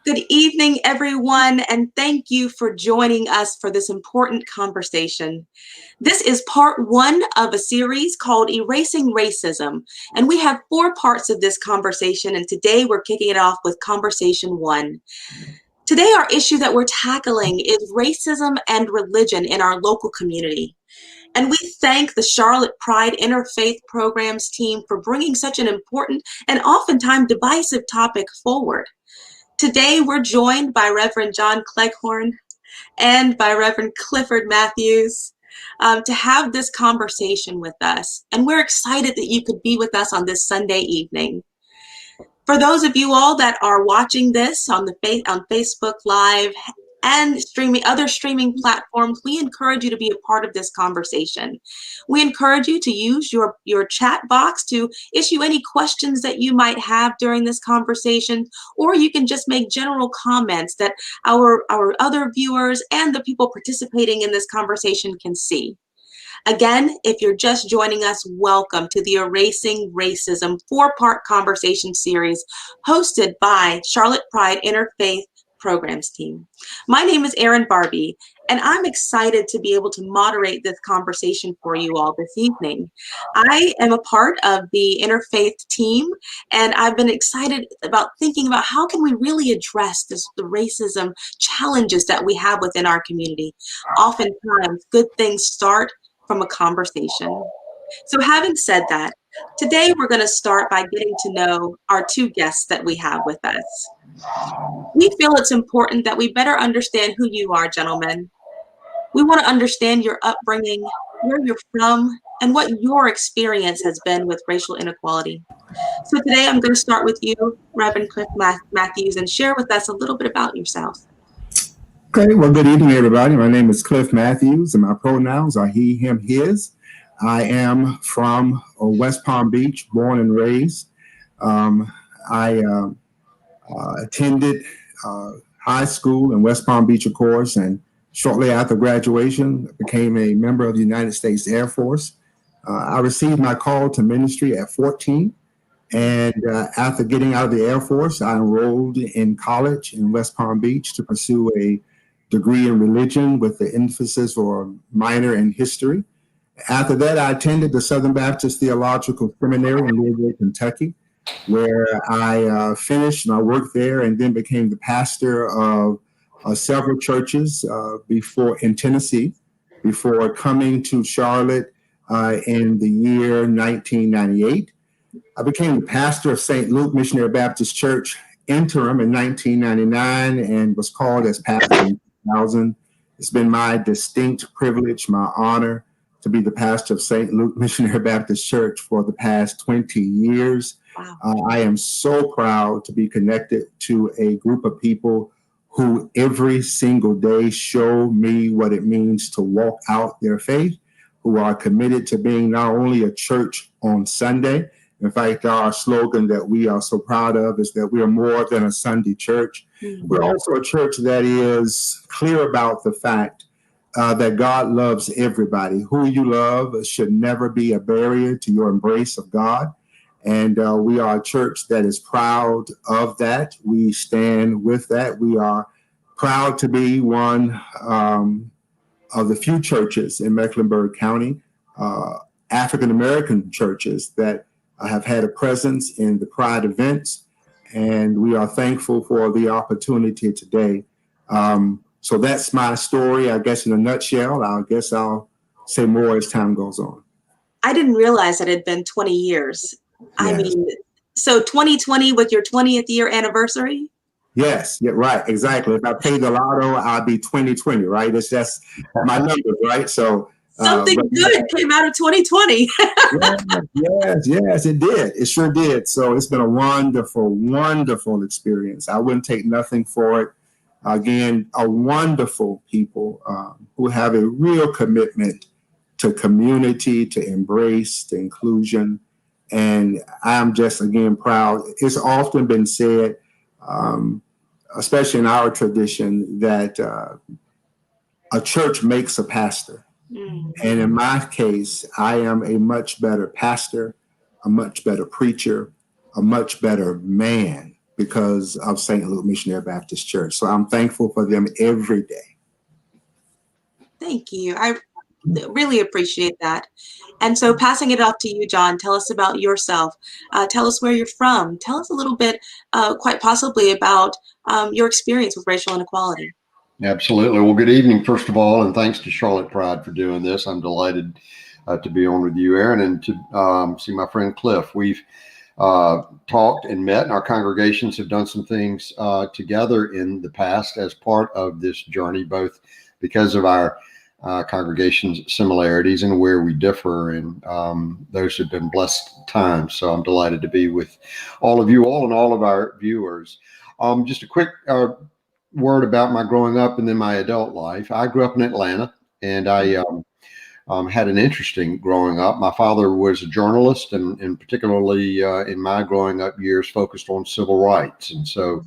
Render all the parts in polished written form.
Good evening, everyone, and thank you for joining us for this important conversation. This is part one of a series called Erasing Racism, and we have 4 parts of this conversation, and today we're kicking it off with conversation 1. Today, our issue that we're tackling is racism and religion in our local community. And we thank the Charlotte Pride Interfaith Programs team for bringing such an important and oftentimes divisive topic forward. Today, we're joined by Reverend John Cleghorn and by Reverend Clifford Matthews to have this conversation with us. And we're excited that you could be with us on this Sunday evening. For those of you all that are watching this on Facebook Live and other streaming platforms, we encourage you to be a part of this conversation. We encourage you to use your chat box to issue any questions that you might have during this conversation, or you can just make general comments that our other viewers and the people participating in this conversation can see. Again, if you're just joining us, welcome to the Erasing Racism 4-part conversation series hosted by Charlotte Pride Interfaith Programs team. My name is Erin Barbee, and I'm excited to be able to moderate this conversation for you all this evening. I am a part of the interfaith team, and I've been excited about thinking about how can we really address the racism challenges that we have within our community. Oftentimes, good things start from a conversation. So having said that, today we're going to start by getting to know our 2 guests that we have with us. We feel it's important that we better understand who you are, gentlemen. We want to understand your upbringing, where you're from, and what your experience has been with racial inequality. So today I'm going to start with you, Reverend Cliff Matthews, and share with us a little bit about yourself. Okay, well, good evening, everybody. My name is Cliff Matthews, and my pronouns are he, him, his. I am from West Palm Beach, born and raised. I attended high school in West Palm Beach, of course, and shortly after graduation, became a member of the United States Air Force. I received my call to ministry at 14, and after getting out of the Air Force, I enrolled in college in West Palm Beach to pursue a degree in religion with the emphasis or minor in history. After that, I attended the Southern Baptist Theological Seminary in Louisville, Kentucky, where I finished my work there and then became the pastor of several churches in Tennessee before coming to Charlotte in the year 1998. I became the pastor of St. Luke Missionary Baptist Church interim in 1999 and was called as pastor in 2000. It's been my distinct privilege, my honor, to be the pastor of St. Luke Missionary Baptist Church for the past 20 years. Wow. I am so proud to be connected to a group of people who every single day show me what it means to walk out their faith, who are committed to being not only a church on Sunday. In fact, our slogan that we are so proud of is that we are more than a Sunday church. Mm-hmm. We're also a church that is clear about the fact that God loves everybody. Who you love should never be a barrier to your embrace of God. And we are a church that is proud of that. We stand with that. We are proud to be one of the few churches in Mecklenburg County, African-American churches that have had a presence in the Pride events. And we are thankful for the opportunity today. So that's my story, I guess, in a nutshell. I guess I'll say more as time goes on. I didn't realize that it had been 20 years. Yes. I mean, so 2020 with your 20th year anniversary? Yes, yeah, right, exactly. If I played the lotto, I'd be 2020, right? It's just my numbers, right? So something good came out of 2020. yes, it did. It sure did. So it's been a wonderful, wonderful experience. I wouldn't take nothing for it. Again, a wonderful people who have a real commitment to community, to embrace, to inclusion. And I'm just, again, proud. It's often been said, especially in our tradition, that a church makes a pastor. Mm-hmm. And in my case, I am a much better pastor, a much better preacher, a much better man because of St. Luke Missionary Baptist Church. So I'm thankful for them every day. Thank you. I really appreciate that. And so passing it off to you, John, tell us about yourself. Tell us where you're from. Tell us a little bit, quite possibly, about your experience with racial inequality. Absolutely. Well, good evening, first of all, and thanks to Charlotte Pride for doing this. I'm delighted to be on with you, Erin, and to see my friend Cliff. We've talked and met, and our congregations have done some things together in the past as part of this journey, both because of our congregation's similarities and where we differ, and those have been blessed times. So I'm delighted to be with all of you all and all of our viewers. Just a quick word about my growing up and then my adult life. I grew up in Atlanta, and I had an interesting growing up. My father was a journalist, and particularly in my growing up years, focused on civil rights. And so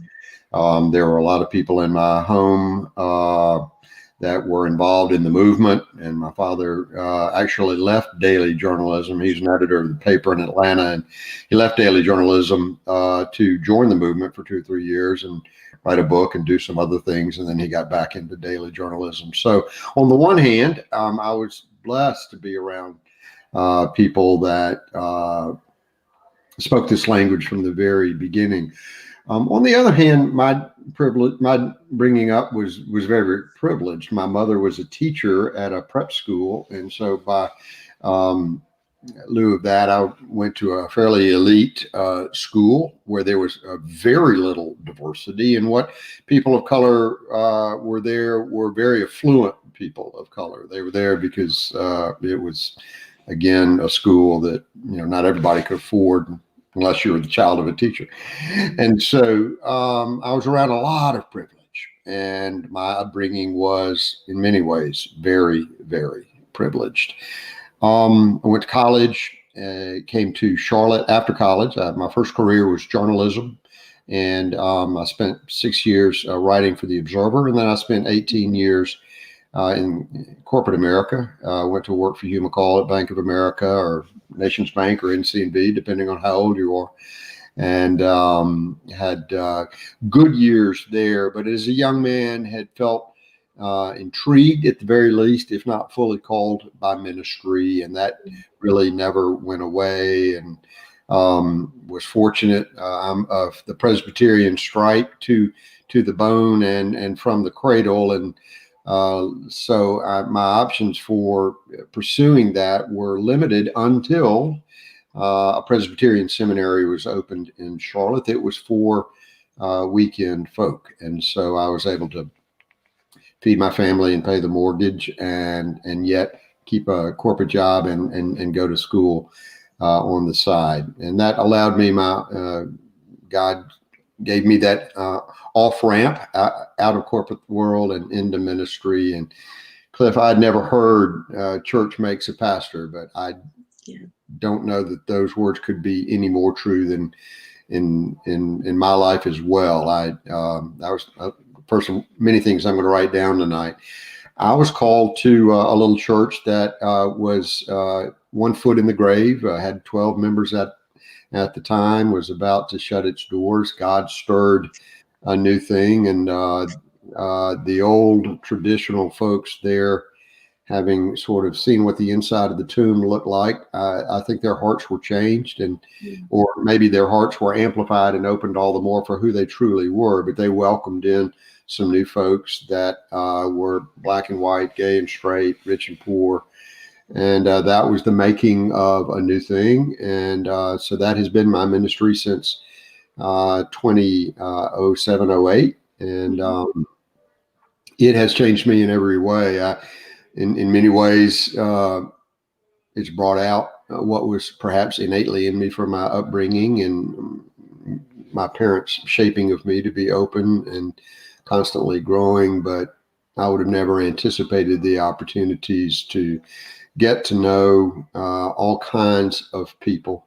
there were a lot of people in my home that were involved in the movement. And my father actually left daily journalism. He's an editor of the paper in Atlanta, and he left daily journalism to join the movement for 2 or 3 years and write a book and do some other things. And then he got back into daily journalism. So on the one hand, I was blessed to be around people that spoke this language from the very beginning. On the other hand, my bringing up was very, very privileged. My mother was a teacher at a prep school, and so by lieu of that, I went to a fairly elite school where there was very little diversity, and what people of color were there were very affluent people of color. They were there because it was, again, a school that not everybody could afford unless you were the child of a teacher. And so I was around a lot of privilege, and my upbringing was in many ways very, very privileged. I went to college, came to Charlotte after college. My first career was journalism, and I spent 6 years writing for the Observer, and then I spent 18 years in corporate America. Went to work for Hugh McCall at Bank of America or Nations Bank or NCB, depending on how old you are, and had good years there. But as a young man, had felt intrigued at the very least, if not fully called by ministry, and that really never went away. And was fortunate. I'm of the Presbyterian stripe to the bone and from the cradle, and so my options for pursuing that were limited until a Presbyterian seminary was opened in Charlotte. It was for weekend folk, and so I was able to feed my family and pay the mortgage, and yet keep a corporate job and go to school on the side. And that allowed me God gave me that off ramp out of corporate world and into ministry. And Cliff, I'd never heard church makes a pastor, but I don't know that those words could be any more true than in my life as well. I was a person, many things I'm going to write down tonight. I was called to a little church that was 1 foot in the grave, had 12 members at the time, was about to shut its doors. God stirred a new thing, and the old traditional folks there, having sort of seen what the inside of the tomb looked like, I think their hearts were changed, or maybe their hearts were amplified and opened all the more for who they truly were. But they welcomed in some new folks that were black and white, gay and straight, rich and poor. And that was the making of a new thing. And so that has been my ministry since 2007, 08. And it has changed me in every way. In many ways, it's brought out what was perhaps innately in me from my upbringing and my parents' shaping of me to be open and constantly growing. But I would have never anticipated the opportunities to get to know all kinds of people,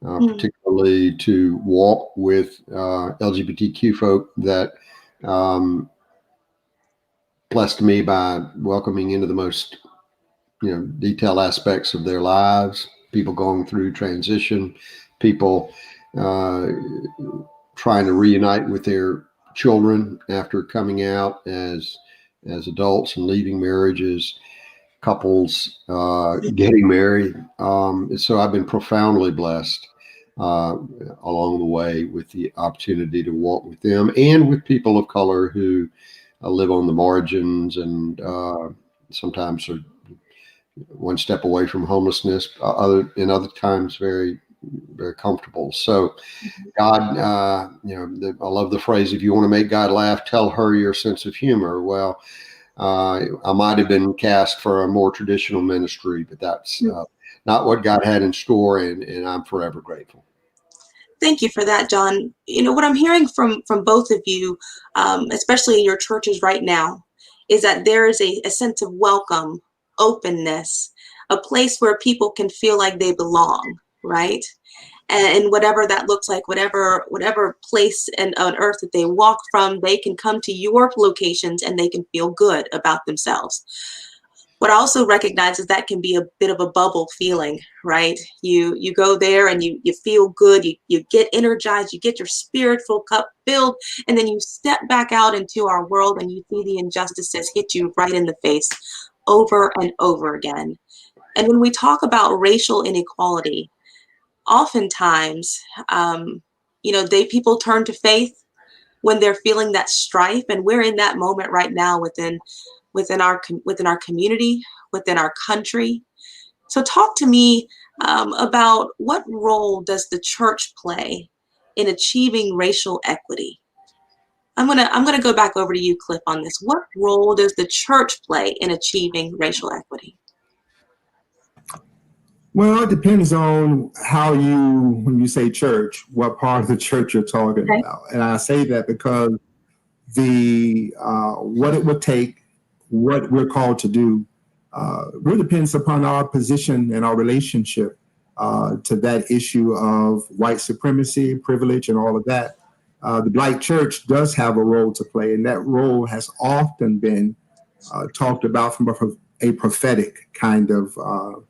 particularly to walk with LGBTQ folk that blessed me by welcoming into the most detailed aspects of their lives, people going through transition, people trying to reunite with their children after coming out as adults and leaving marriages, couples getting married. So I've been profoundly blessed along the way with the opportunity to walk with them and with people of color who live on the margins and sometimes are one step away from homelessness, in other times very, very comfortable. So God, I love the phrase, if you want to make God laugh, tell her your sense of humor. Well, I might have been cast for a more traditional ministry, but that's not what God had in store, and I'm forever grateful. Thank you for that, John. What I'm hearing from both of you, especially in your churches right now, is that there is a sense of welcome, openness, a place where people can feel like they belong, right? And whatever that looks like, whatever place on earth that they walk from, they can come to your locations and they can feel good about themselves. What I also recognize is that can be a bit of a bubble feeling, right? You go there and you feel good, you get energized, you get your spiritual cup filled, and then you step back out into our world and you see the injustices hit you right in the face over and over again. And when we talk about racial inequality, oftentimes, people turn to faith when they're feeling that strife, and we're in that moment right now within our community, within our country. So, talk to me about what role does the church play in achieving racial equity? I'm gonna go back over to you, Cliff, on this. What role does the church play in achieving racial equity? Well, it depends on when you say church, what part of the church you're talking about. And I say that because what it would take, what we're called to do, really depends upon our position and our relationship to that issue of white supremacy, privilege, and all of that. The Black church does have a role to play, and that role has often been talked about from a prophetic kind of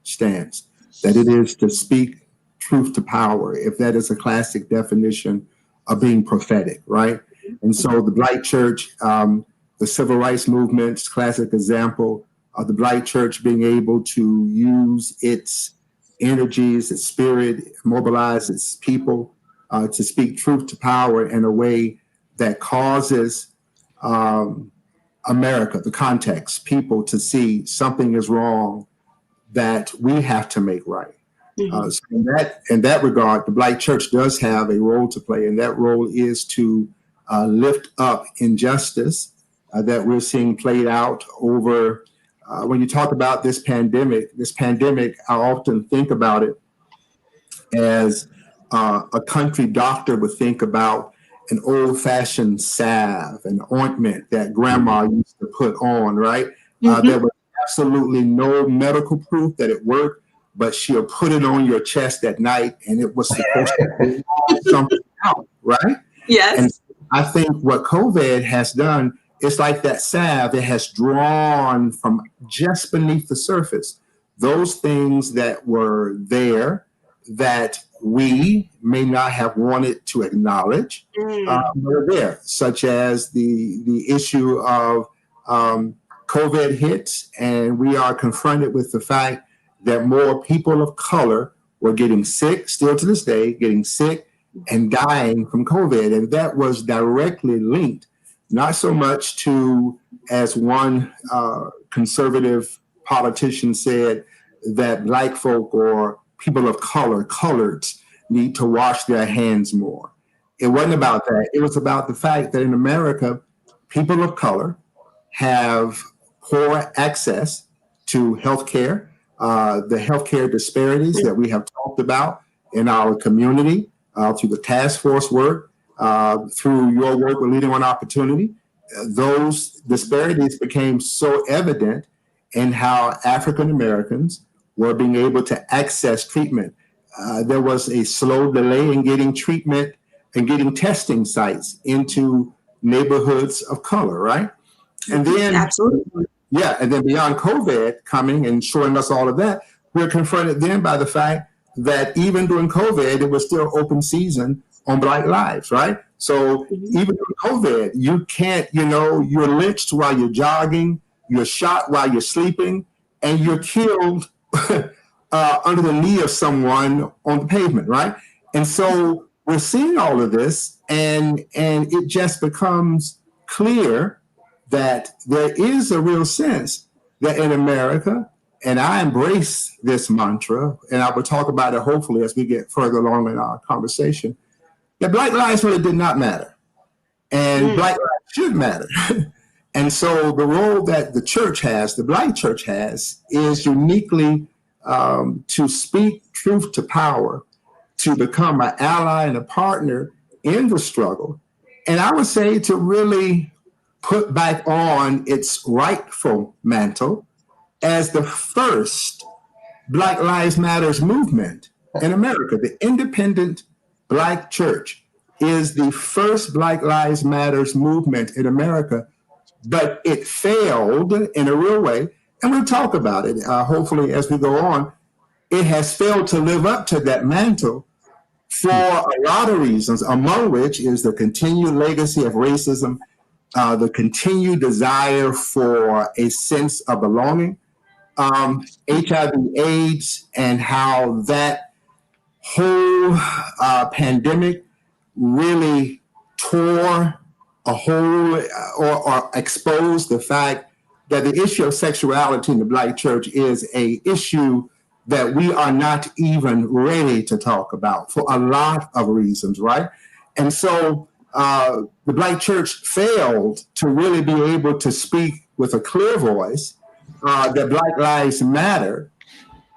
stance, that it is to speak truth to power, if that is a classic definition of being prophetic, right? And so the Black church, the civil rights movement's classic example of the Black church being able to use its energies, its spirit, mobilize its people to speak truth to power in a way that causes America, the context, people to see something is wrong that we have to make right. So in that regard, the Black church does have a role to play, and that role is to lift up injustice that we're seeing played out over. When you talk about this pandemic, I often think about it as a country doctor would think about an old-fashioned salve, an ointment that grandma used to put on, right? There was absolutely no medical proof that it worked, but she'll put it on your chest at night, and it was supposed to be something out, right? Yes. And I think what COVID has done is like that salve, it has drawn from just beneath the surface those things that were there that we may not have wanted to acknowledge were there, such as the issue of COVID hits, and we are confronted with the fact that more people of color were getting sick, still to this day, getting sick and dying from COVID. And that was directly linked, not so much to, as one conservative politician said, that Black folk or people of color, coloreds, need to wash their hands more. It wasn't about that. It was about the fact that in America, people of color have poor access to healthcare, the healthcare disparities that we have talked about in our community, through the task force work, through your work with Leading on Opportunity. Those disparities became so evident in how African Americans were being able to access treatment. There was a slow delay in getting treatment and getting testing sites into neighborhoods of color, right? And then, absolutely, yeah, and then beyond COVID coming and showing us all of that, we're confronted then by the fact that even during COVID, it was still open season on Black lives, right? So even with COVID, you can't, you're lynched while you're jogging, you're shot while you're sleeping, and you're killed under the knee of someone on the pavement, right? And so we're seeing all of this, and it just becomes clear that there is a real sense that in America, and I embrace this mantra, and I will talk about it hopefully as we get further along in our conversation, that Black lives really did not matter, and Black lives should matter. And so the role that the church has, the Black church has, is uniquely to speak truth to power, to become an ally and a partner in the struggle. And I would say to really put back on its rightful mantle as the first Black Lives Matters movement in America. The independent Black church is the first Black Lives Matters movement in America, but it failed in a real way. And we'll talk about it, hopefully, as we go on. It has failed to live up to that mantle for a lot of reasons, among which is the continued legacy of racism, the continued desire for a sense of belonging, HIV/AIDS, and how that whole pandemic really tore a hole or exposed the fact that the issue of sexuality in the Black church is an issue that we are not even ready to talk about for a lot of reasons, right? And so the Black church failed to really be able to speak with a clear voice that Black Lives Matter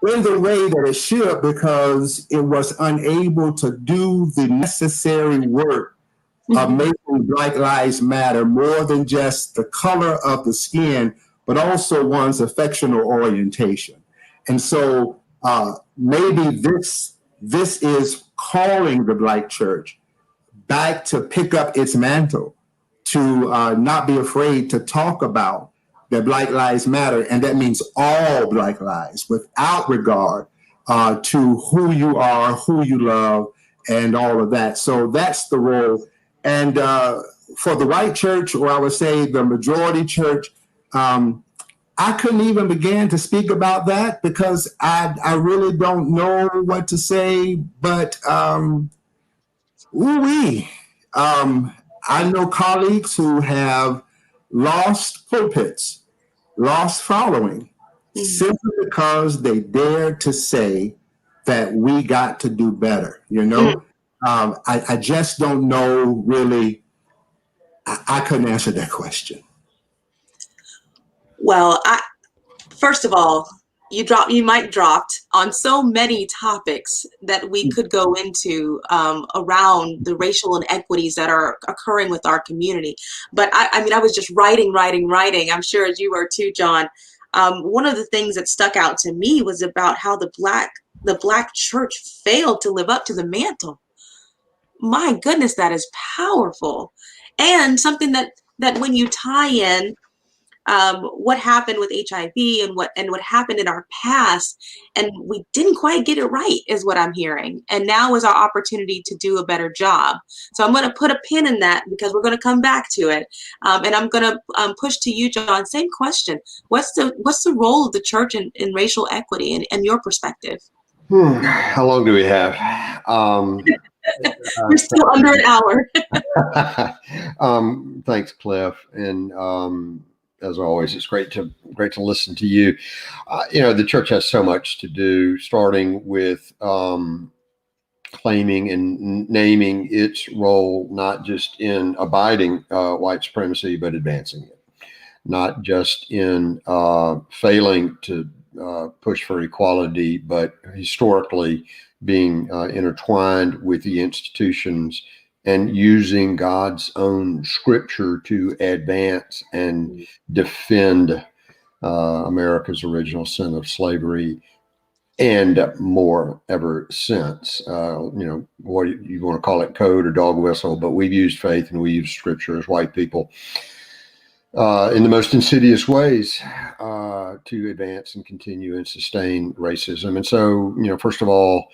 in the way that it should, because it was unable to do the necessary work of making Black Lives Matter more than just the color of the skin, but also one's affectional orientation. And so maybe this is calling the Black church back to pick up its mantle, to not be afraid to talk about that Black Lives Matter, and that means all Black lives, without regard to who you are, who you love, and all of that. So that's the role. And for the white church, or I would say the majority church, I couldn't even begin to speak about that because I really don't know what to say, but ooh-wee. I know colleagues who have lost pulpits, lost following, simply because they dared to say that we got to do better, I just don't know really. I couldn't answer that question. Well, first of all, you might dropped on so many topics that we could go into around the racial inequities that are occurring with our community. But I was just writing. I'm sure as you were too, John. One of the things that stuck out to me was about how the Black church failed to live up to the mantle. My goodness, that is powerful, and something that when you tie in what happened with HIV and what happened in our past, and we didn't quite get it right, is what I'm hearing. And now is our opportunity to do a better job. So I'm going to put a pin in that because we're going to come back to it. And I'm going to push to you, John. Same question. What's the role of the church in racial equity in your perspective? How long do we have? We're still under an hour. Thanks, Cliff. And as always, it's great to listen to you. The church has so much to do, starting with claiming and naming its role, not just in abiding white supremacy, but advancing it. Not just in failing to push for equality, but historically being intertwined with the institutions and using God's own scripture to advance and defend America's original sin of slavery and more ever since. What you want to call it, code or dog whistle, but we've used faith and we use scripture as white people in the most insidious ways to advance and continue and sustain racism. And so, first of all,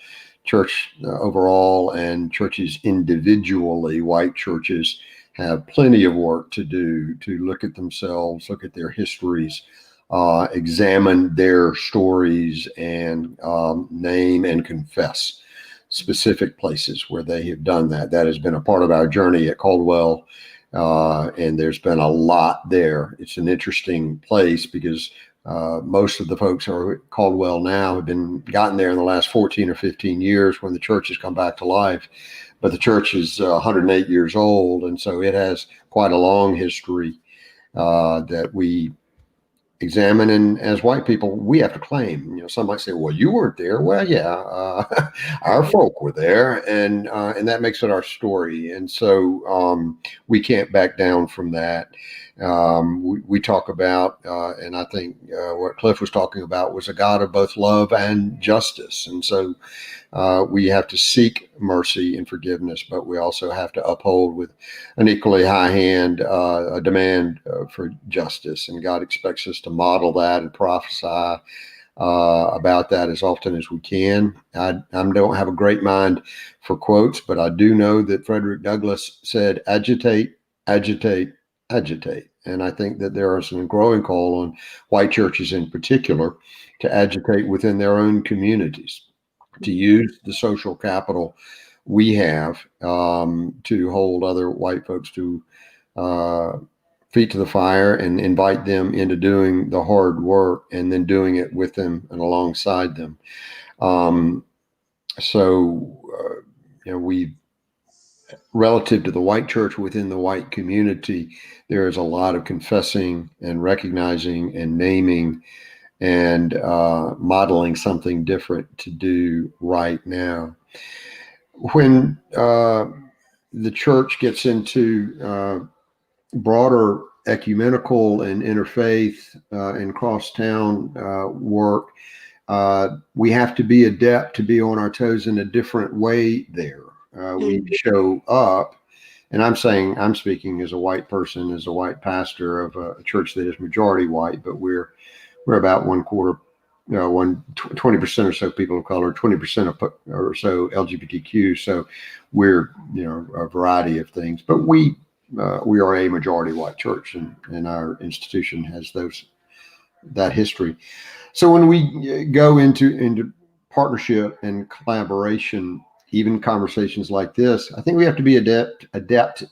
church overall and churches individually, white churches, have plenty of work to do to look at themselves, look at their histories, examine their stories, and name and confess specific places where they have done that. That has been a part of our journey at Caldwell, and there's been a lot there. It's an interesting place because most of the folks who are at Caldwell now have gotten there in the last 14 or 15 years when the church has come back to life. But the church is 108 years old, and so it has quite a long history that we examine. And as white people, we have to claim. Some might say, "Well, you weren't there." Well, yeah, our folk were there, and that makes it our story. And so we can't back down from that. We talk about, and I think what Cliff was talking about was a God of both love and justice. And so we have to seek mercy and forgiveness, but we also have to uphold with an equally high hand a demand for justice. And God expects us to model that and prophesy about that as often as we can. I don't have a great mind for quotes, but I do know that Frederick Douglass said, "Agitate, agitate, agitate." And I think that there is a growing call on white churches in particular to agitate within their own communities, to use the social capital we have to hold other white folks to feet to the fire and invite them into doing the hard work and then doing it with them and alongside them. We, relative to the white church within the white community, there is a lot of confessing and recognizing and naming and modeling something different to do right now. When the church gets into broader ecumenical and interfaith and crosstown work, we have to be adept to be on our toes in a different way there. We show up, and I'm speaking as a white person, as a white pastor of a church that is majority white, but we're about 20% or so people of color, 20% or so LGBTQ. So we're, a variety of things, but we are a majority white church, and our institution has that history. So when we go into partnership and collaboration, even conversations like this, I think we have to be adept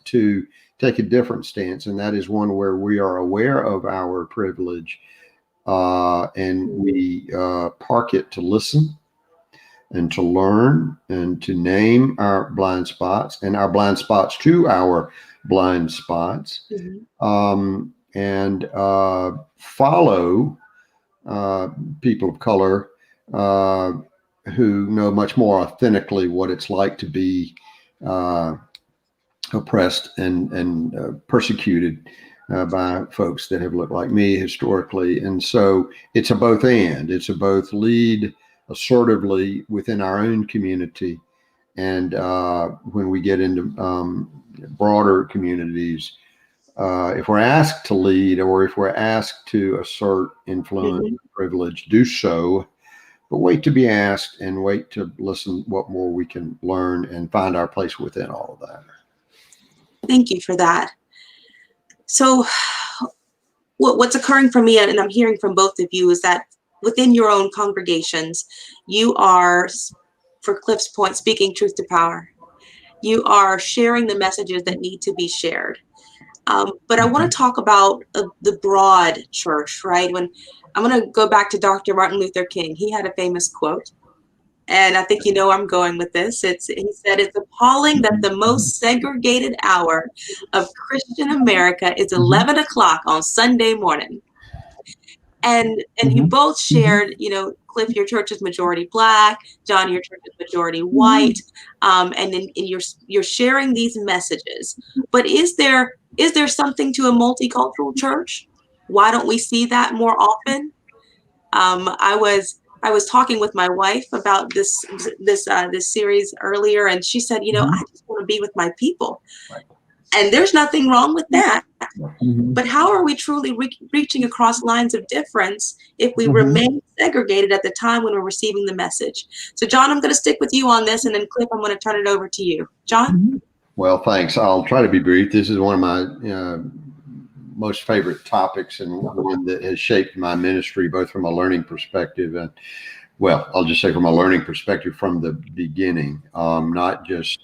to take a different stance. And that is one where we are aware of our privilege, and we park it to listen and to learn and to name our blind spots and our blind spots to our blind spots, and follow people of color who know much more authentically what it's like to be oppressed and persecuted by folks that have looked like me historically. And so it's a both and. It's a both lead assertively within our own community, and when we get into broader communities, if we're asked to lead or if we're asked to assert influence and privilege, do so, but wait to be asked and wait to listen what more we can learn and find our place within all of that. Thank you for that. So what's occurring for me, and I'm hearing from both of you, is that within your own congregations, you are, for Cliff's point, speaking truth to power. You are sharing the messages that need to be shared. But I want to talk about the broad church, right? When I'm going to go back to Dr. Martin Luther King. He had a famous quote, and I think I'm going with this. He said, "It's appalling that the most segregated hour of Christian America is 11 o'clock on Sunday morning." And you both shared, Cliff, your church is majority Black. John, your church is majority white. And then you're sharing these messages. But is there something to a multicultural church? Why don't we see that more often? I was talking with my wife about this series earlier, and she said, I just want to be with my people. Right. And there's nothing wrong with that. Mm-hmm. But how are we truly reaching across lines of difference if we Mm-hmm. remain segregated at the time when we're receiving the message? So, John, I'm going to stick with you on this, and then Cliff, I'm going to turn it over to you. John? Mm-hmm. Well, thanks. I'll try to be brief. This is one of my most favorite topics, and one that has shaped my ministry, both from a learning perspective and, well, I'll just say from a learning perspective from the beginning, not just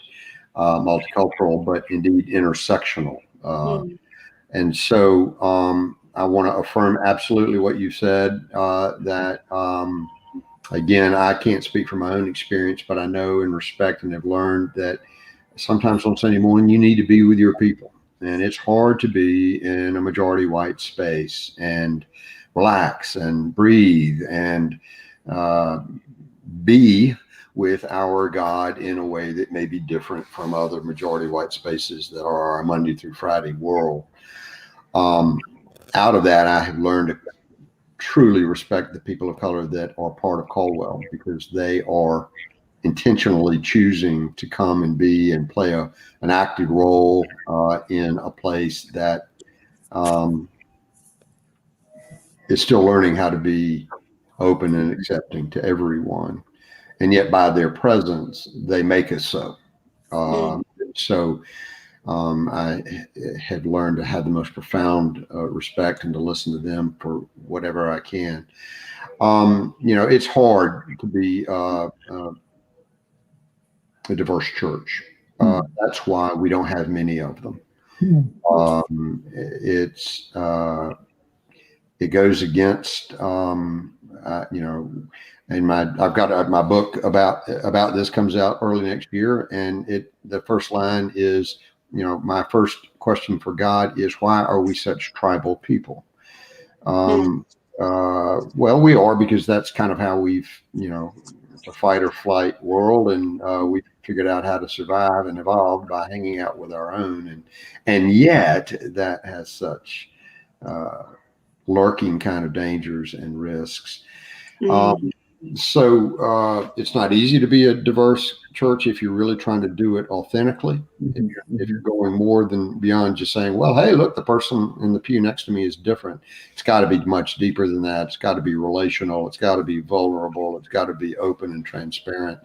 multicultural, but indeed intersectional. And so I want to affirm absolutely what you said, that, again, I can't speak from my own experience, but I know and respect and have learned that sometimes on Sunday morning, you need to be with your people. And it's hard to be in a majority white space and relax and breathe and be with our God in a way that may be different from other majority white spaces that are our Monday through Friday world. Out of that, I have learned to truly respect the people of color that are part of Caldwell, because they are intentionally choosing to come and be and play an active role in a place that is still learning how to be open and accepting to everyone. And yet by their presence, they make us so. I have learned to have the most profound respect and to listen to them for whatever I can. It's hard to be a diverse church. That's why we don't have many of them. It goes against, and I've got my book about this comes out early next year, and the first line is, my first question for God is, why are we such tribal people? Well, we are, because that's kind of how we've, it's a fight or flight world, and we figured out how to survive and evolve by hanging out with our own, and yet that has such lurking kind of dangers and risks. So it's not easy to be a diverse church if you're really trying to do it authentically. If you're going more than beyond just saying, well, hey, look, the person in the pew next to me is different. It's got to be much deeper than that. It's got to be relational. It's got to be vulnerable. It's got to be open and transparent.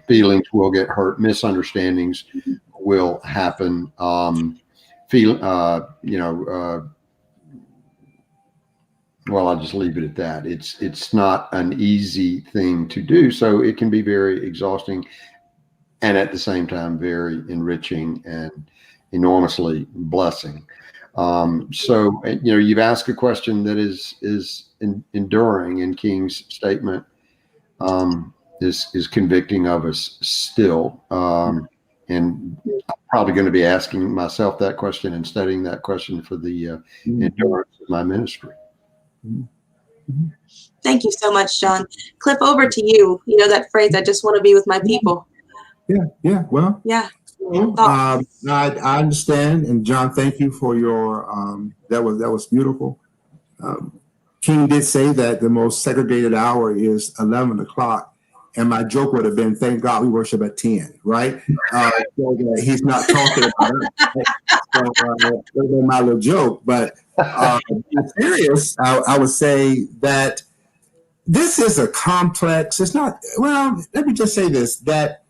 Feelings will get hurt. Misunderstandings will happen. Well, I'll just leave it at that. It's not an easy thing to do. So it can be very exhausting, and at the same time, very enriching and enormously blessing. So, you've asked a question that is enduring, and King's statement is convicting of us still. And I'm probably going to be asking myself that question and studying that question for the endurance of my ministry. Thank you so much, John. Cliff, over to you. You know that phrase, I just want to be with my people. Yeah. Well, yeah. I understand. And John, thank you for your, that was beautiful. King did say that the most segregated hour is 11 o'clock. And my joke would have been, thank God we worship at 10, right? So he's not talking about it. So that was my little joke. But in serious, I would say that this is a complex, it's not, well, let me just say this, that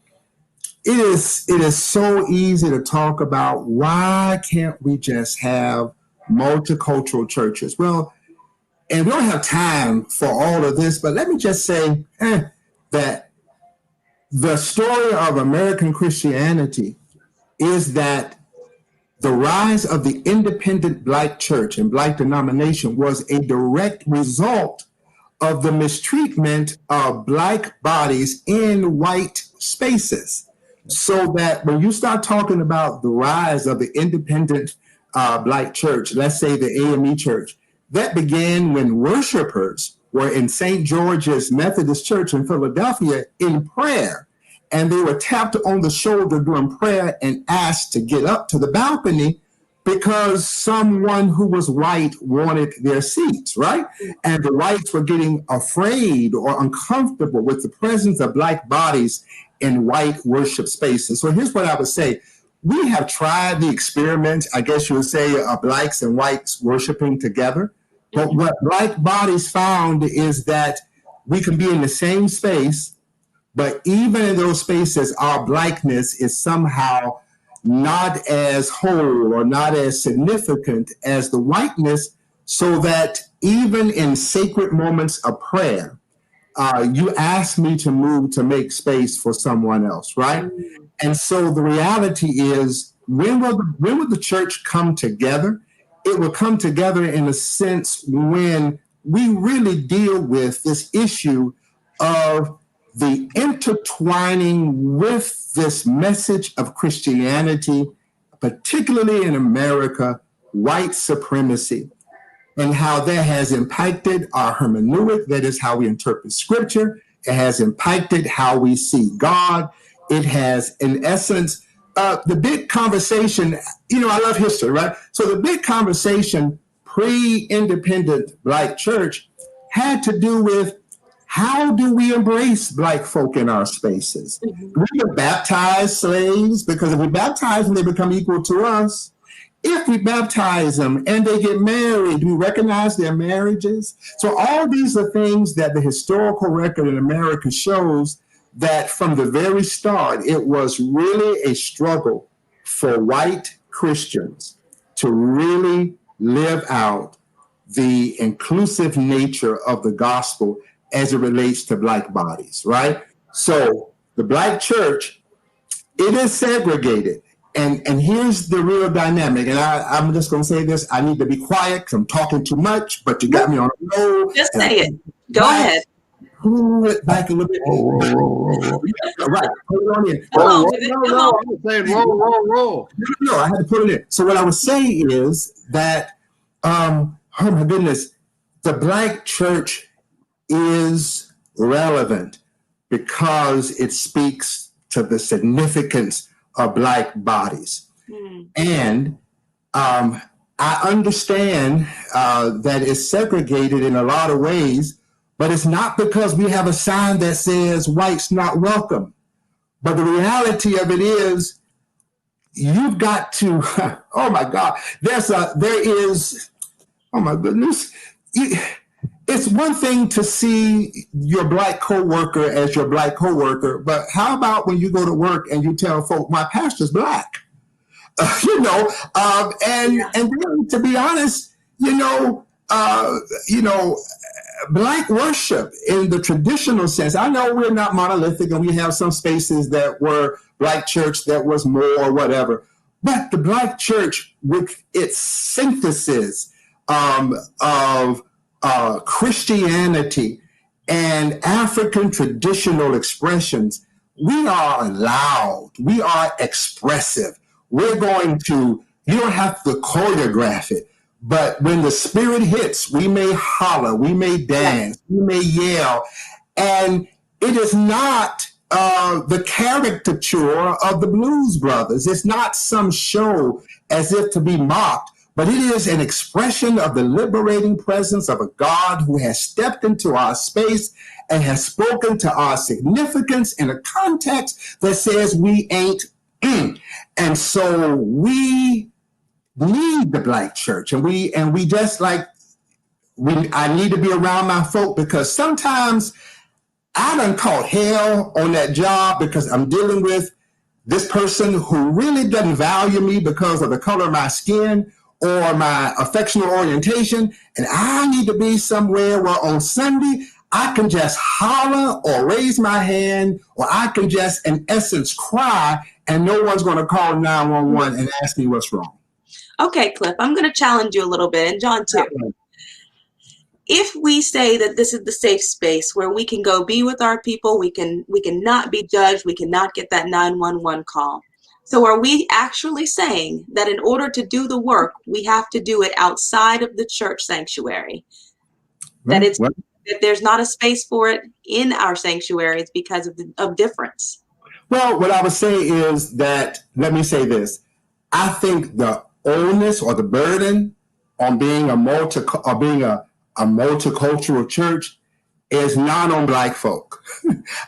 it is so easy to talk about, why can't we just have multicultural churches? Well, and we don't have time for all of this, but let me just say that the story of American Christianity is that the rise of the independent Black church and Black denomination was a direct result of the mistreatment of Black bodies in white spaces. So that when you start talking about the rise of the independent Black church, let's say the AME church, that began when worshipers were in St. George's Methodist Church in Philadelphia in prayer. And they were tapped on the shoulder during prayer and asked to get up to the balcony because someone who was white wanted their seats, right? And the whites were getting afraid or uncomfortable with the presence of Black bodies in white worship spaces. So here's what I would say. we have tried the experiment, I guess you would say, of blacks and whites worshiping together. But what Black Bodies found is that we can be in the same space, but even in those spaces, our blackness is somehow not as whole or not as significant as the whiteness, so that even in sacred moments of prayer, you ask me to move to make space for someone else, right? And so the reality is, when will the church come together? It will come together in a sense when we really deal with this issue of the intertwining with this message of Christianity, particularly in America, white supremacy, and how that has impacted our hermeneutic, that is how we interpret scripture. It has impacted how we see God. It has, in essence, the big conversation, I love history, right? So the big conversation pre-independent Black church had to do with, how do we embrace Black folk in our spaces? We can baptize slaves, because if we baptize them, they become equal to us. If we baptize them and they get married, we recognize their marriages. So all these are things that the historical record in America shows that from the very start, it was really a struggle for white Christians to really live out the inclusive nature of the gospel as it relates to Black bodies, right? So the Black church, it is segregated. And here's the real dynamic. And I'm just going to say this. I need to be quiet because I'm talking too much, but you got me on a roll. Just say it. Go ahead. Pull it back a little bit. Right. Put it on in. Roll. I'm saying roll. No, I had to put it in. So what I was saying is that, oh my goodness, the Black church is relevant because it speaks to the significance of Black bodies. And I understand that it's segregated in a lot of ways, but it's not because we have a sign that says whites not welcome. But the reality of it is, you've got to, oh my God, oh my goodness. It's one thing to see your Black coworker as your Black coworker, but how about when you go to work and you tell folk, my pastor's Black? And then, to be honest, Black worship in the traditional sense. I know we're not monolithic, and we have some spaces that were Black church that was more or whatever, but the Black church, with its synthesis of Christianity and African traditional expressions, we are loud, we are expressive. You don't have to choreograph it, but when the spirit hits, we may holler, we may dance, we may yell, and it is not the caricature of the Blues Brothers. It's not some show as if to be mocked, but it is an expression of the liberating presence of a God who has stepped into our space and has spoken to our significance in a context that says we ain't in. And so we need the Black church, and we just I need to be around my folk, because sometimes I done caught hell on that job because I'm dealing with this person who really doesn't value me because of the color of my skin or my affectional orientation, and I need to be somewhere where on Sunday I can just holler or raise my hand, or I can just, in essence, cry, and no one's going to call 911 and ask me what's wrong. Okay, Cliff, I'm going to challenge you a little bit, and John too. If we say that this is the safe space where we can go be with our people, we can not be judged, we cannot get that 911 call. So are we actually saying that in order to do the work, we have to do it outside of the church sanctuary? That there's not a space for it in our sanctuaries because of difference? Well, what I would say is that, let me say this. I think the onus or the burden on being a multicultural church is not on Black folk.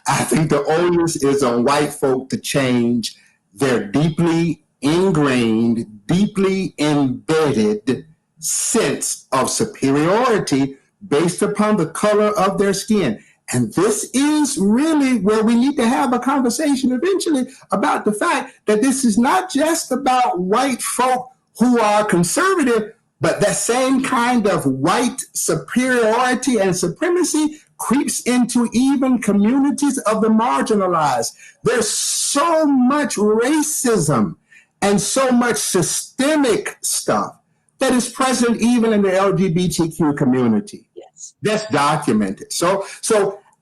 I think the onus is on white folk to change their deeply ingrained, deeply embedded sense of superiority based upon the color of their skin. And this is really where we need to have a conversation eventually about the fact that this is not just about white folk who are conservative, but that same kind of white superiority and supremacy creeps into even communities of the marginalized. There's so much racism and so much systemic stuff that is present even in the LGBTQ community. Yes. That's documented. So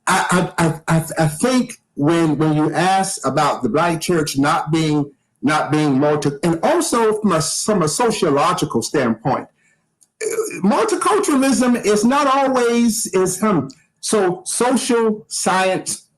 I think when you ask about the Black church not being and also from a sociological standpoint, multiculturalism is not always so social science,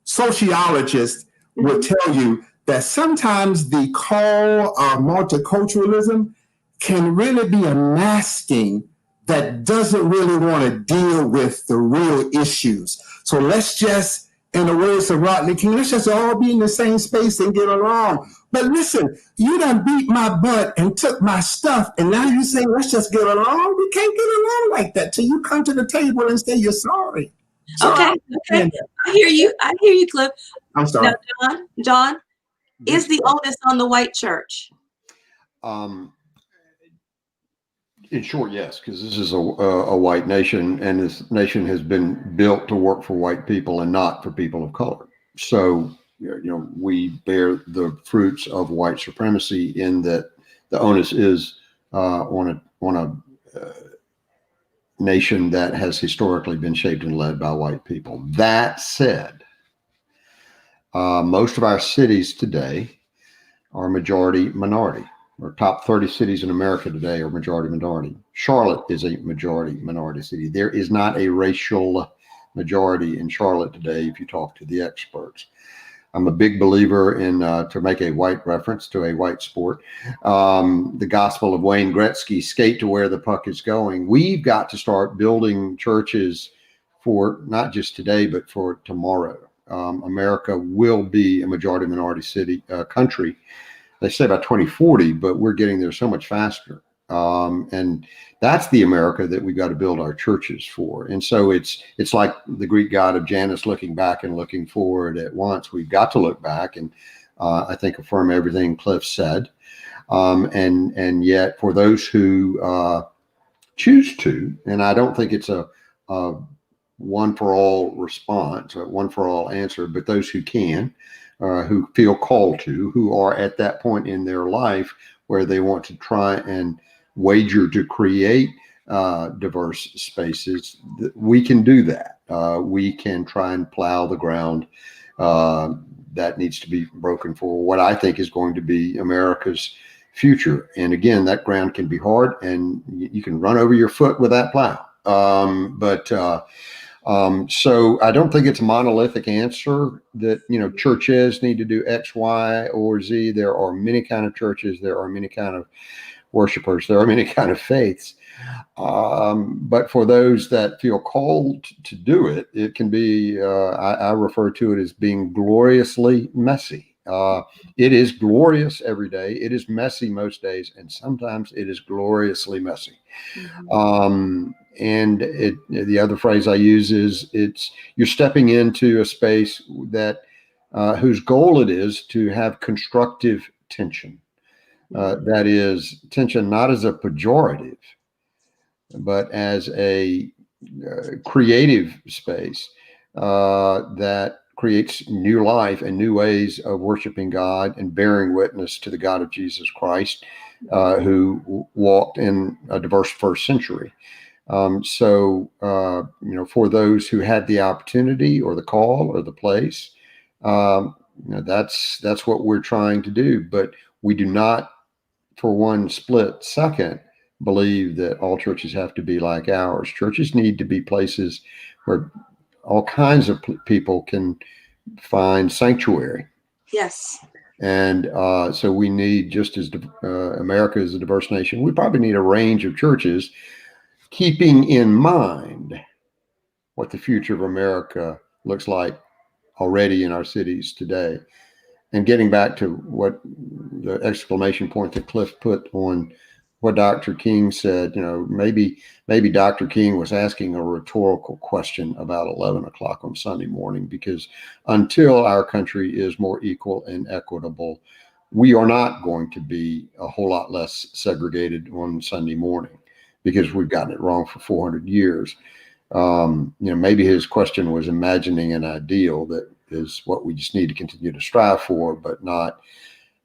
sociologists will tell you that sometimes the call of multiculturalism can really be a masking that doesn't really want to deal with the real issues. So let's just, in the words of Rodney King, let's just all be in the same space and get along. But listen, you done beat my butt and took my stuff, and now you say, let's just get along? We can't get along like that till you come to the table and say you're sorry. So Okay. I hear you, Cliff. I'm sorry. Now, John, is the onus on the white church? In short, yes, because this is a white nation, and this nation has been built to work for white people and not for people of color. So, we bear the fruits of white supremacy in that the onus is on a nation that has historically been shaped and led by white people. That said, most of our cities today are majority minority. Our top 30 cities in America today are majority minority. Charlotte is a majority minority city. There is not a racial majority in Charlotte today if you talk to the experts. I'm a big believer in, to make a white reference to a white sport, the gospel of Wayne Gretzky, skate to where the puck is going. We've got to start building churches for not just today, but for tomorrow. America will be a majority minority country. They say by 2040, but we're getting there so much faster. And that's the America that we've got to build our churches for. And so it's like the Greek god of Janus looking back and looking forward at once. We've got to look back and I think affirm everything Cliff said. And yet for those who choose to, and I don't think it's a one for all response, a one for all answer, but those who can, who feel called to, who are at that point in their life where they want to try and wager to create diverse spaces, we can do that. We can try and plow the ground that needs to be broken for what I think is going to be America's future. And again, that ground can be hard and you can run over your foot with that plow. So I don't think it's a monolithic answer that, churches need to do X, Y, or Z. There are many kind of churches. There are many kind of worshipers. There are many kind of faiths. But for those that feel called to do it, it can be, I refer to it as being gloriously messy. It is glorious every day. It is messy most days. And sometimes it is gloriously messy. Mm-hmm. And the other phrase I use is you're stepping into a space that whose goal it is to have constructive tension. That is tension not as a pejorative, but as a creative space that creates new life and new ways of worshiping God and bearing witness to the God of Jesus Christ, who walked in a diverse first century. So for those who had the opportunity or the call or the place, that's what we're trying to do. But we do not, for one split second, believe that all churches have to be like ours. Churches need to be places where all kinds of people can find sanctuary. Yes. And so we need, just as America is a diverse nation, we probably need a range of churches, keeping in mind what the future of America looks like already in our cities today. And getting back to what the exclamation point that Cliff put on what Dr. King said, maybe Dr. King was asking a rhetorical question about 11 o'clock on Sunday morning, because until our country is more equal and equitable, we are not going to be a whole lot less segregated on Sunday morning, because we've gotten it wrong for 400 years. Maybe his question was imagining an ideal that is what we just need to continue to strive for, but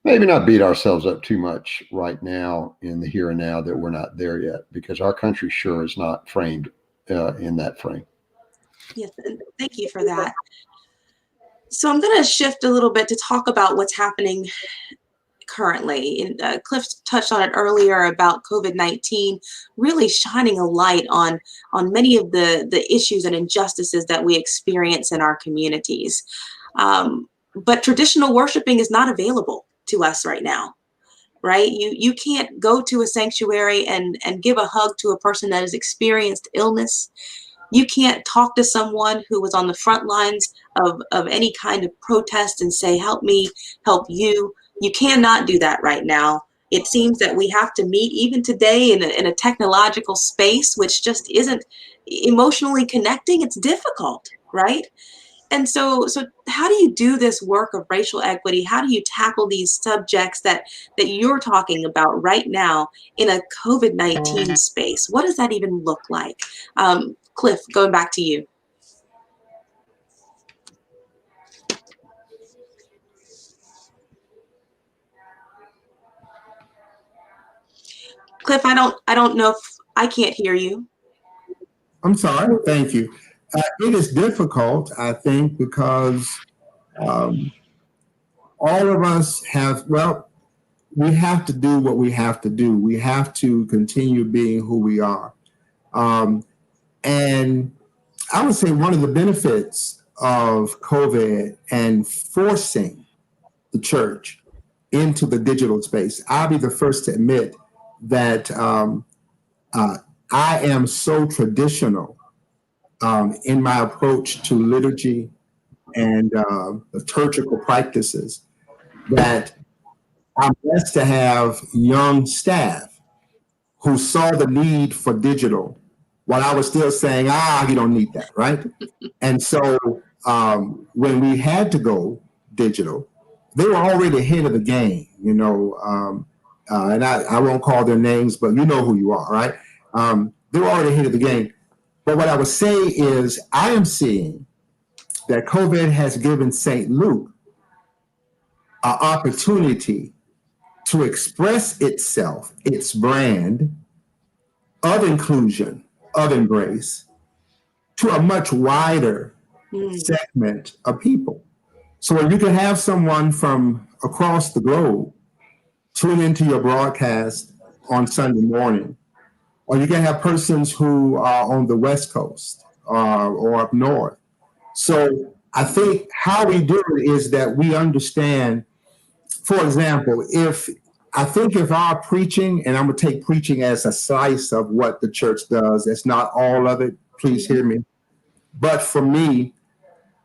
maybe not beat ourselves up too much right now in the here and now that we're not there yet, because our country sure is not framed in that frame. Yes, thank you for that. So I'm going to shift a little bit to talk about what's happening currently. And Cliff touched on it earlier about COVID-19 really shining a light on many of the issues and injustices that we experience in our communities. But traditional worshiping is not available to us right now, right? You can't go to a sanctuary and give a hug to a person that has experienced illness. You can't talk to someone who was on the front lines of any kind of protest and say, help me, help you. You cannot do that right now. It seems that we have to meet even today in a technological space, which just isn't emotionally connecting. It's difficult, right? And so how do you do this work of racial equity? How do you tackle these subjects that you're talking about right now in a COVID-19 space? What does that even look like? Cliff, going back to you. Cliff, I don't know if I can't hear you. I'm sorry. Thank you. It is difficult, I think, because all of us we have to do what we have to do. We have to continue being who we are. And I would say one of the benefits of COVID and forcing the church into the digital space, I'll be the first to admit that I am so traditional in my approach to liturgy and liturgical practices that I'm blessed to have young staff who saw the need for digital while I was still saying, you don't need that, right? And so when we had to go digital, they were already ahead of the game, and I won't call their names, but you know who you are, right? They were already ahead of the game. But what I would say is I am seeing that COVID has given St. Luke an opportunity to express itself, its brand of inclusion, of embrace, to a much wider segment of people. So when you can have someone from across the globe tune into your broadcast on Sunday morning, or you can have persons who are on the West Coast or up north. So I think how we do it is that we understand, for example, if our preaching, and I'm going to take preaching as a slice of what the church does, it's not all of it, please hear me. But for me,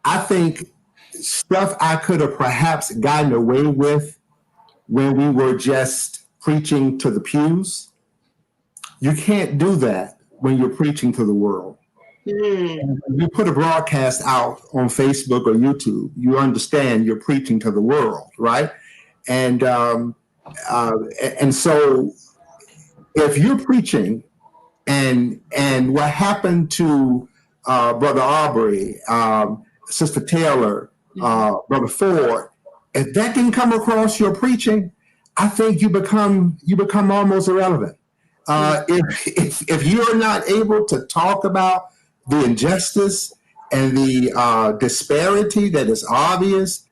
I think stuff I could have perhaps gotten away with when we were just preaching to the pews, you can't do that when you're preaching to the world. And when you put a broadcast out on Facebook or YouTube, you understand you're preaching to the world, right? And so if you're preaching and what happened to Brother Aubrey, Sister Taylor, Brother Ford, if that didn't come across your preaching, I think you become almost irrelevant. If you're not able to talk about the injustice and the disparity that is obvious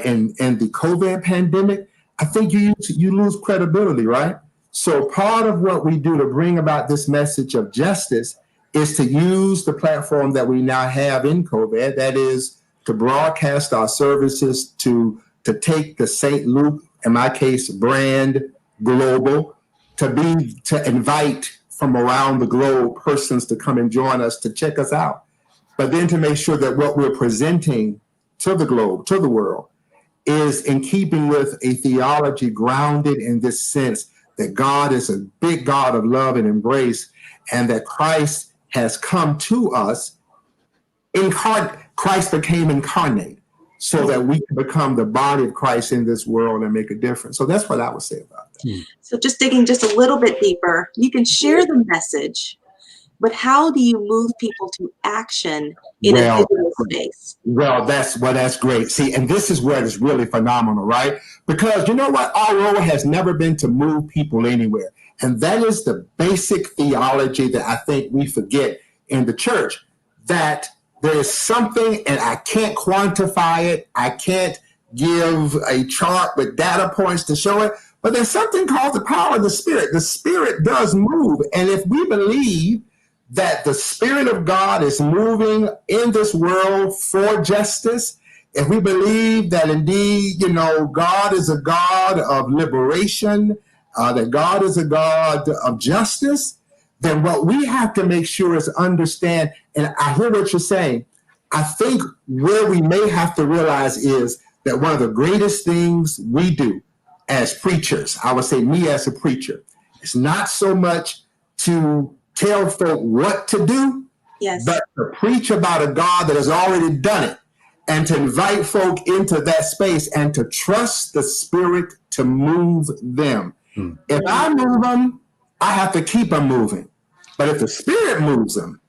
in the COVID pandemic, I think you lose credibility, right? So part of what we do to bring about this message of justice is to use the platform that we now have in COVID, that is to broadcast our services, to take the St. Luke, in my case, brand global, to invite from around the globe persons to come and join us to check us out, but then to make sure that what we're presenting to the globe, to the world, is in keeping with a theology grounded in this sense that God is a big God of love and embrace, and that Christ has come to us. Christ became incarnate so that we can become the body of Christ in this world and make a difference. So that's what I would say about that. So just digging just a little bit deeper, you can share the message, but how do you move people to action in a digital space? Well, that's great. See, and this is where it's really phenomenal, right? Because you know what? Our role has never been to move people anywhere. And that is the basic theology that I think we forget in the church, that there is something, and I can't quantify it. I can't give a chart with data points to show it, but there's something called the power of the Spirit. The Spirit does move. And if we believe that the Spirit of God is moving in this world for justice, if we believe that indeed, God is a God of liberation, that God is a God of justice, then what we have to make sure is understand, and I hear what you're saying, I think where we may have to realize is that one of the greatest things we do as preachers, I would say me as a preacher, is not so much to tell folk what to do, but to preach about a God that has already done it, and to invite folk into that space and to trust the Spirit to move them. If I move them, I have to keep them moving. But if the Spirit moves them,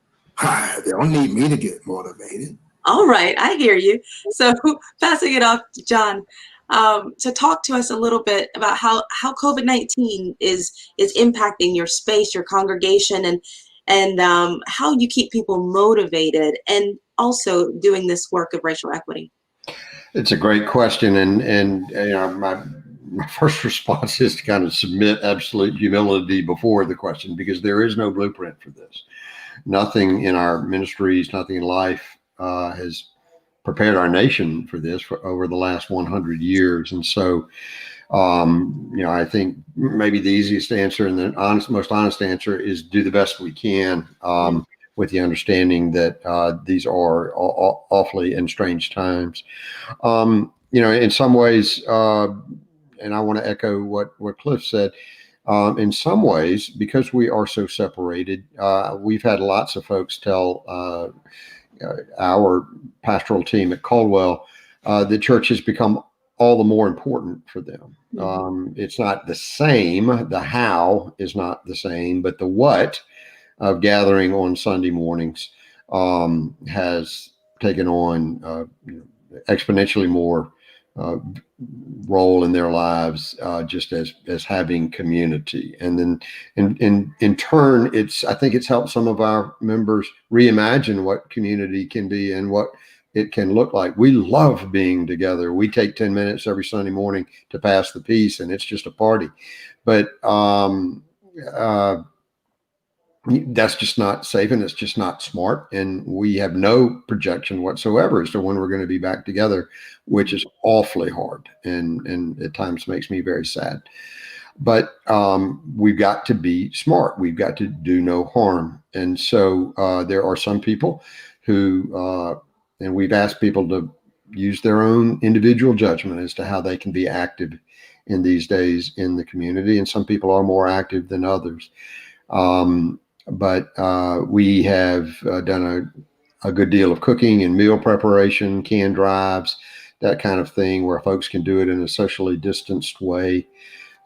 they don't need me to get motivated. All right, I hear you. So passing it off to John, to talk to us a little bit about how COVID-19 is impacting your space, your congregation, and how you keep people motivated and also doing this work of racial equity. It's a great question, and my first response is to kind of submit absolute humility before the question, because there is no blueprint for this. Nothing in our ministries, nothing in life has prepared our nation for this for over the last 100 years. And so, I think maybe the easiest answer and the most honest answer is do the best we can, with the understanding that these are awfully and strange times. In some ways, and I want to echo what Cliff said, in some ways, because we are so separated, we've had lots of folks tell our pastoral team at Caldwell, the church has become all the more important for them. It's not the same. The how is not the same, but the what of gathering on Sunday mornings has taken on exponentially more role in their lives, just as having community. And then in turn, I think it's helped some of our members reimagine what community can be and what it can look like. We love being together. We take 10 minutes every Sunday morning to pass the peace, and it's just a party. But that's just not safe, and it's just not smart. And we have no projection whatsoever as to when we're going to be back together, which is awfully hard and at times makes me very sad. But we've got to be smart. We've got to do no harm. And so there are some people who, and we've asked people to use their own individual judgment as to how they can be active in these days in the community. And some people are more active than others. But we have done a good deal of cooking and meal preparation, can drives, that kind of thing, where folks can do it in a socially distanced way.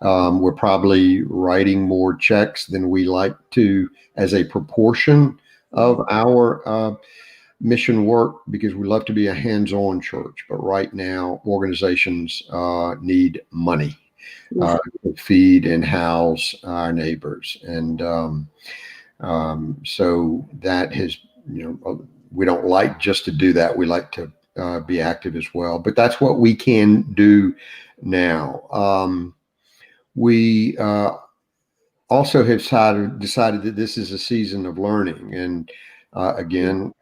We're probably writing more checks than we like to as a proportion of our mission work, because we love to be a hands-on church. But right now, organizations need money to feed and house our neighbors. And so that has, we don't like just to do that. We like to be active as well. But that's what we can do now. We also have decided that this is a season of learning. And again,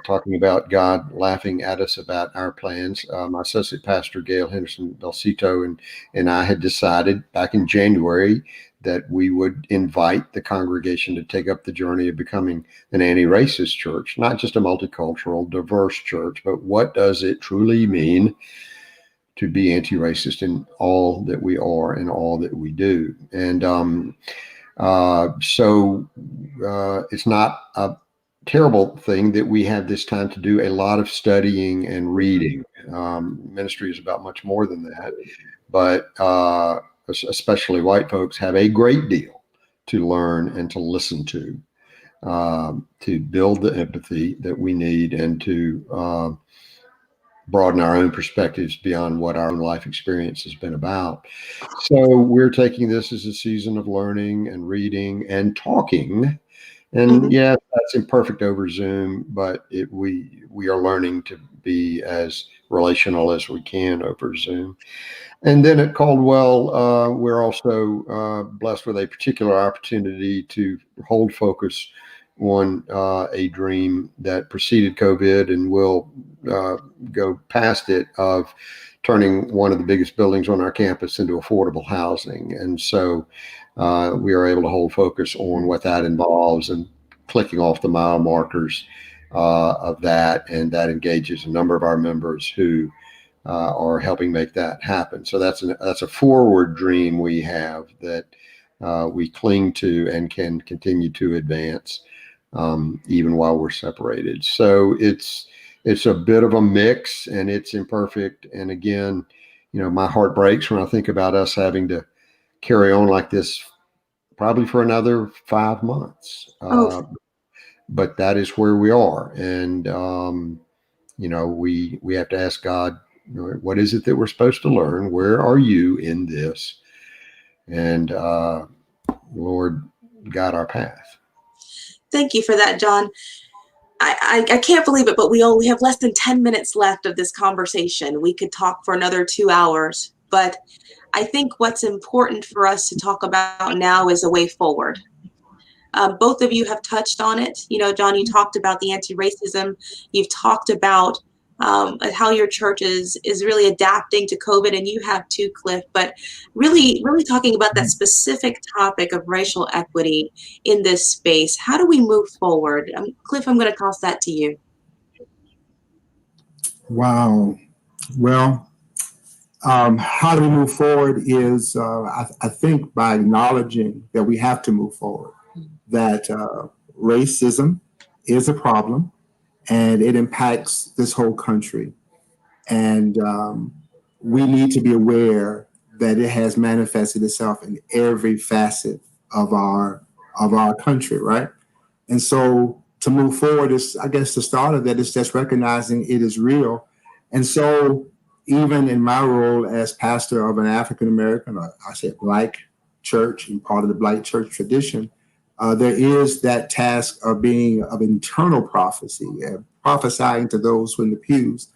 talking about God laughing at us about our plans, my associate pastor, Gail Henderson Belcito, and I had decided back in January that we would invite the congregation to take up the journey of becoming an anti-racist church, not just a multicultural, diverse church, but what does it truly mean to be anti-racist in all that we are and all that we do. And so it's not a terrible thing that we have this time to do a lot of studying and reading. Ministry is about much more than that, but especially white folks have a great deal to learn and to listen to build the empathy that we need and to broaden our own perspectives beyond what our own life experience has been about. So we're taking this as a season of learning and reading and talking. And yeah, that's imperfect over Zoom, but we are learning to be as relational as we can over Zoom. And then at Caldwell, we're also blessed with a particular opportunity to hold focus on a dream that preceded COVID and will go past it, of turning one of the biggest buildings on our campus into affordable housing. And so we are able to hold focus on what that involves and clicking off the mile markers of that. And that engages a number of our members who are helping make that happen. So that's a forward dream we have that we cling to and can continue to advance even while we're separated. So it's a bit of a mix, and it's imperfect. And again, my heart breaks when I think about us having to carry on like this probably for another 5 months. But that is where we are. And, we have to ask God, what is it that we're supposed to learn? Where are you in this? And Lord, guide our path. Thank you for that, John. I can't believe it, but we only have less than 10 minutes left of this conversation. We could talk for another 2 hours, but I think what's important for us to talk about now is a way forward. Both of you have touched on it. John, you talked about the anti-racism. You've talked about how your church is really adapting to COVID, and you have too, Cliff, but really talking about that specific topic of racial equity in this space. How do we move forward? Cliff, I'm going to toss that to you. Wow. Well, how do we move forward is, I think, by acknowledging that we have to move forward, that racism is a problem and it impacts this whole country. And we need to be aware that it has manifested itself in every facet of our country, right? And so to move forward is, I guess, the start of that is just recognizing it is real. And so even in my role as pastor of an African-American, or I said Black church, and part of the Black church tradition, there is that task of being of internal prophecy, prophesying to those who are in the pews,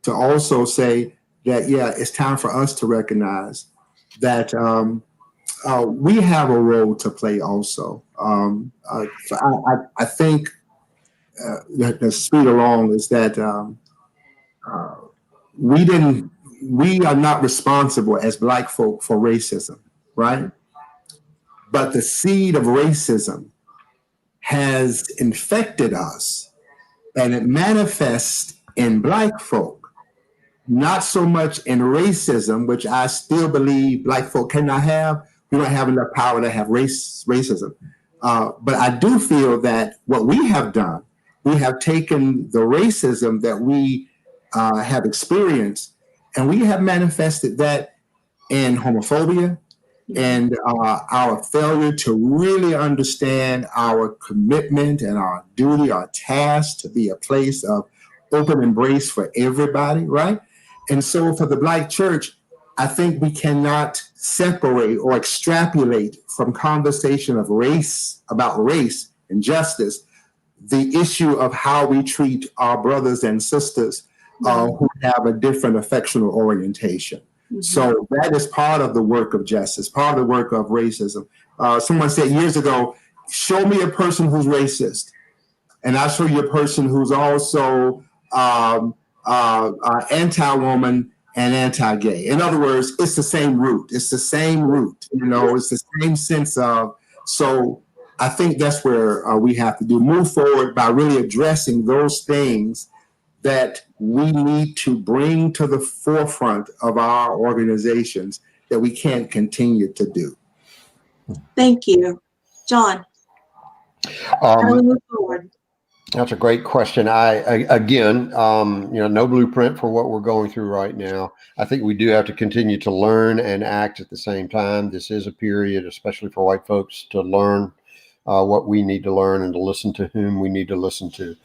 to also say that, yeah, it's time for us to recognize that we have a role to play also. I think the speed along is that we are not responsible as Black folk for racism, right? But the seed of racism has infected us, and it manifests in Black folk, not so much in racism, which I still believe Black folk cannot have. We don't have enough power to have racism. But I do feel that what we have done, we have taken the racism that we have experienced, and we have manifested that in homophobia, and our failure to really understand our commitment and our duty, our task to be a place of open embrace for everybody, right? And so for the Black church, I think we cannot separate or extrapolate from conversation of race, about race and justice, the issue of how we treat our brothers and sisters who have a different affectional orientation. So that is part of the work of justice, part of the work of racism. Someone said years ago, show me a person who's racist, and I'll show you a person who's also anti-woman and anti-gay. In other words, it's the same root. It's the same root. It's the same sense of. So I think that's where we have to move forward by really addressing those things that we need to bring to the forefront of our organizations that we can't continue to do? Thank you. John, how do we move forward? That's a great question. Again, no blueprint for what we're going through right now. I think we do have to continue to learn and act at the same time. This is a period, especially for white folks, to learn what we need to learn and to listen to whom we need to listen to.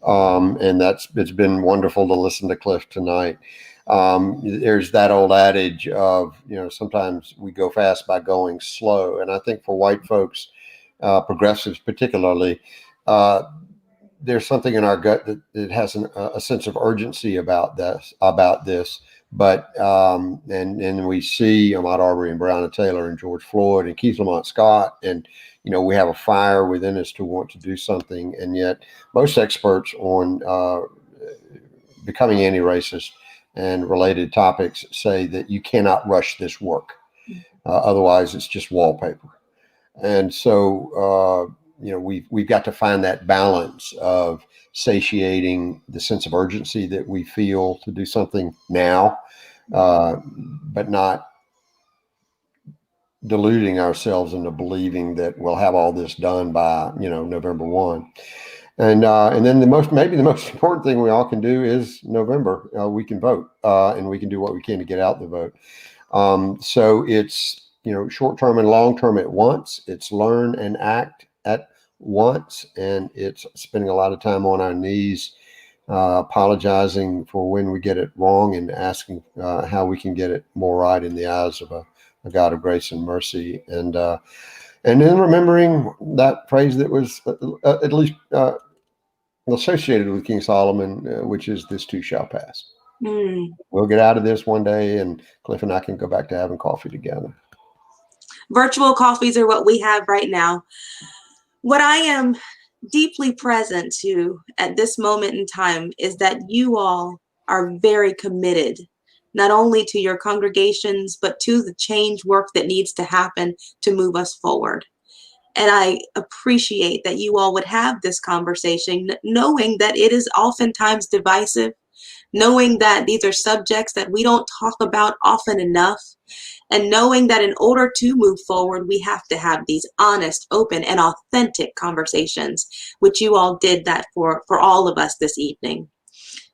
And it's been wonderful to listen to Cliff tonight. There's that old adage of, sometimes we go fast by going slow. And I think for white folks, progressives particularly, there's something in our gut that it has a sense of urgency about this. But and we see Ahmaud Arbery and Breonna Taylor and George Floyd and Keith Lamont Scott, and we have a fire within us to want to do something. And yet most experts on becoming anti-racist and related topics say that you cannot rush this work. Otherwise it's just wallpaper. And so, we've got to find that balance of satiating the sense of urgency that we feel to do something now, but not deluding ourselves into believing that we'll have all this done by, November 1. And then maybe the most important thing we all can do is November. We can vote, and we can do what we can to get out the vote. So it's, short-term and long-term at once. It's learn and act at once, and it's spending a lot of time on our knees, apologizing for when we get it wrong and asking how we can get it more right in the eyes of a God of grace and mercy. And then remembering that phrase that was at least associated with King Solomon, which is, "This too shall pass." We'll get out of this one day, and Cliff and I can go back to having coffee together. Virtual coffees are what we have right now. What I am deeply present to at this moment in time is that you all are very committed, not only to your congregations, but to the change work that needs to happen to move us forward. And I appreciate that you all would have this conversation, knowing that it is oftentimes divisive, knowing that these are subjects that we don't talk about often enough, and knowing that in order to move forward, we have to have these honest, open, and authentic conversations, which you all did that for all of us this evening.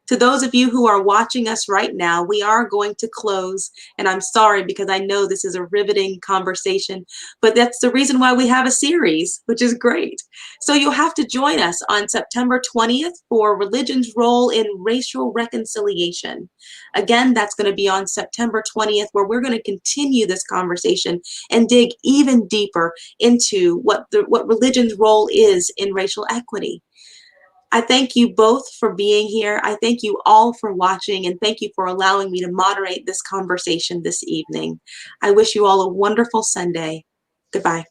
To those of you who are watching us right now, we are going to close, and I'm sorry because I know this is a riveting conversation, but that's the reason why we have a series, which is great. So you'll have to join us on September 20th for Religion's Role in Racial Reconciliation. Again, that's going to be on September 20th, where we're going to continue this conversation and dig even deeper into what religion's role is in racial equity. I thank you both for being here. I thank you all for watching, and thank you for allowing me to moderate this conversation this evening. I wish you all a wonderful Sunday. Goodbye.